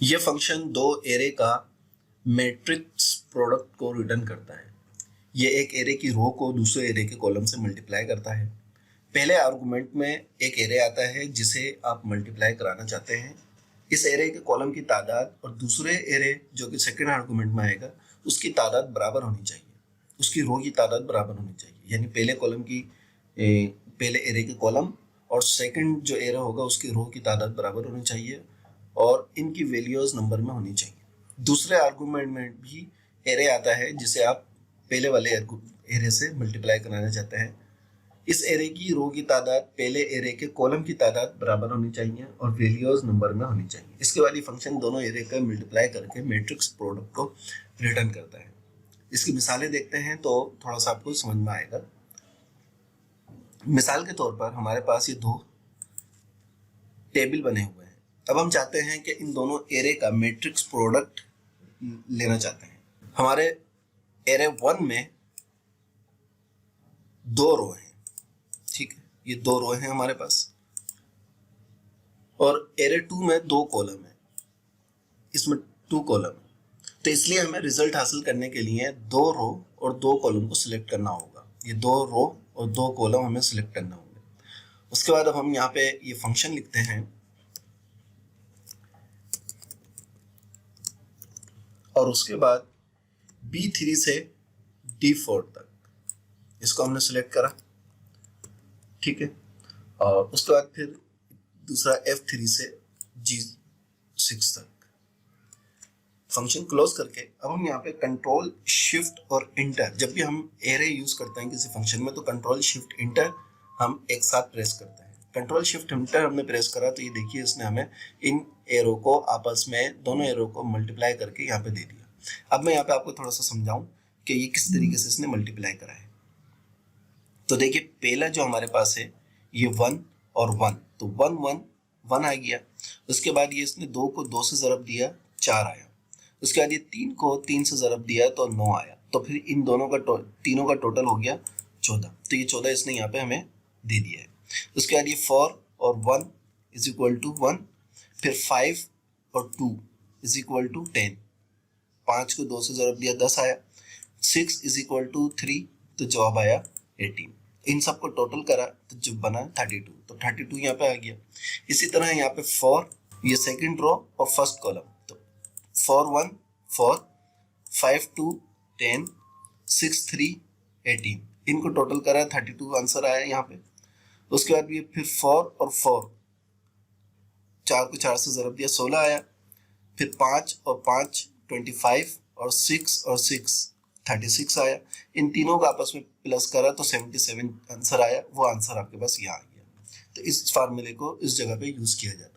ये फंक्शन दो एरे का मैट्रिक्स प्रोडक्ट को रिटर्न करता है। ये एक एरे की रो को दूसरे एरे के कॉलम से मल्टीप्लाई करता है। पहले आर्गुमेंट में एक एरे आता है जिसे आप मल्टीप्लाई कराना चाहते हैं। इस एरे के कॉलम की तादाद और दूसरे एरे जो कि सेकंड आर्गुमेंट में आएगा उसकी तादाद बराबर होनी चाहिए, उसकी रो की तादाद बराबर होनी चाहिए। यानी पहले एरे के कॉलम और सेकंड जो एरे होगा उसकी रो की तादाद बराबर होनी चाहिए और इनकी वैल्यूज नंबर में होनी चाहिए। दूसरे आर्गुमेंट में भी एरे आता है जिसे आप पहले वाले एरे से मल्टीप्लाई कराना चाहते हैं। इस एरे की रो की तादाद पहले एरे के कॉलम की तादाद बराबर होनी चाहिए और वैल्यूज नंबर में होनी चाहिए। इसके बाद ये फंक्शन दोनों एरे का मल्टीप्लाई करके मैट्रिक्स प्रोडक्ट को रिटर्न करता है। इसकी मिसालें देखते हैं तो थोड़ा सा आपको समझ में आएगा। मिसाल के तौर पर हमारे पास ये दो टेबल बने हुए हैं। अब हम चाहते हैं कि इन दोनों एरे का मैट्रिक्स प्रोडक्ट लेना चाहते हैं। हमारे एरे 1 में दो रो हैं, ठीक है, ये दो रो हैं हमारे पास, और एरे 2 में दो कॉलम है, इसमें 2 कॉलम है। तो इसलिए हमें रिजल्ट हासिल करने के लिए दो रो और दो कॉलम को सिलेक्ट करना होगा। ये दो रो और दो कॉलम हमें सिलेक्ट करना होंगे। उसके बाद अब हम यहाँ पे ये फंक्शन लिखते हैं और उसके बाद B3 से D4 तक इसको हमने सिलेक्ट करा, ठीक है, और उसके बाद फिर दूसरा F3 से G6 तक। फंक्शन क्लोज करके अब हम यहाँ पे कंट्रोल शिफ्ट और इंटर, जब भी हम एरे यूज करते हैं किसी फंक्शन में तो कंट्रोल शिफ्ट इंटर हम एक साथ प्रेस करते हैं। कंट्रोल शिफ्ट इंटर हमने प्रेस करा तो ये देखिए इसने हमें इन एरो को आपस में दोनों एरो को मल्टीप्लाई करके यहाँ पे दे दिया। अब मैं यहाँ पे आपको थोड़ा सा समझाऊं कि ये किस तरीके से इसने मल्टीप्लाई करा है। तो देखिए पहला जो हमारे पास है ये 1 और 1, तो 1 1 1 आ गया। उसके बाद ये इसने 2 को 2 से ज़रब दिया, 4 आया। उसके बाद ये 3 को 3 से ज़रब दिया तो 9 आया। तो फिर इन दोनों का तीनों का टोटल हो गया 14। तो ये 14 इसने यहाँ पे हमें दे दिया है। उसके बाद ये 4 और 1 इज इक्वल टू 1, फिर 5 और 2 इज इक्वल टू 10। 5 को 2 से ज़रब दिया 10 आया। 6 इज इक्वल टू 3, तो जवाब आया 18। इन सबको टोटल करा तो जो बना 32, तो 32 यहाँ पे आ गया। इसी तरह यहाँ पे 4, ये सेकंड रो और फर्स्ट कॉलम, तो 4 1 4, 5 2 10, 6 3 18, इनको टोटल करा 32 आंसर आया यहाँ पे। उसके बाद ये फिर 4 और 4, 4 को 4 से ज़रब दिया 16 आया। फिर 5 और 5 25 और 6 और 6 36 आया। इन तीनों का आपस में प्लस करा तो 77 आंसर आया। वो आंसर आपके पास यहाँ आ गया। तो इस फार्मूले को इस जगह पे यूज किया जाता है।